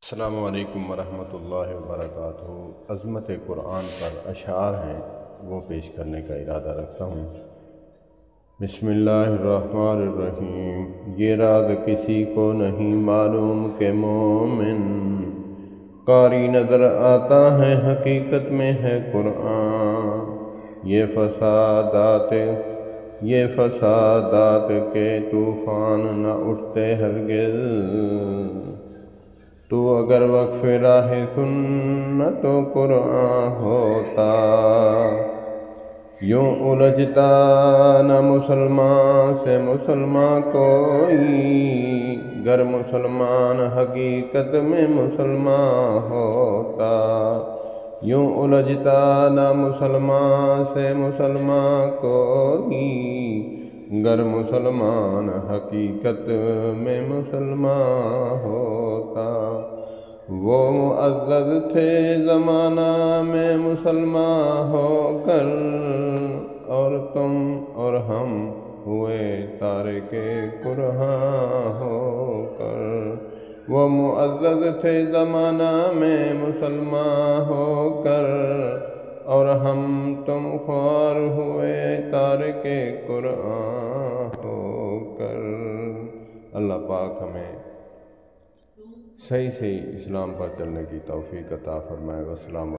السلام علیکم ورحمۃ اللہ وبرکاتہ۔ عظمت قرآن پر اشعار ہیں، وہ پیش کرنے کا ارادہ رکھتا ہوں۔ بسم اللہ الرحمن الرحیم۔ یہ راز کسی کو نہیں معلوم کہ مومن قاری نظر آتا ہے، حقیقت میں ہے قرآن۔ یہ فسادات کے طوفان نہ اٹھتے ہرگز، تو اگر وقف راہ سنت و قرآن ہوتا۔ یوں الجھتا نہ مسلمان سے مسلمان کوئی، گر مسلمان حقیقت میں مسلمان ہوتا۔ یوں الجھتا نہ مسلمان سے مسلمان کوئی، گر مسلمان حقیقت میں مسلمان ہوتا۔ وہ معزز تھے زمانہ میں مسلمان ہو کر، اور تم اور ہم ہوئے تارک قرآن ہو کر۔ وہ معزز تھے زمانہ میں مسلمان ہو کر، اور ہم تم خوار ہوئے تارک قرآن ہو کر۔ اللہ پاک ہمیں صحیح اسلام پر چلنے کی توفیق عطا فرمائے۔ والسلام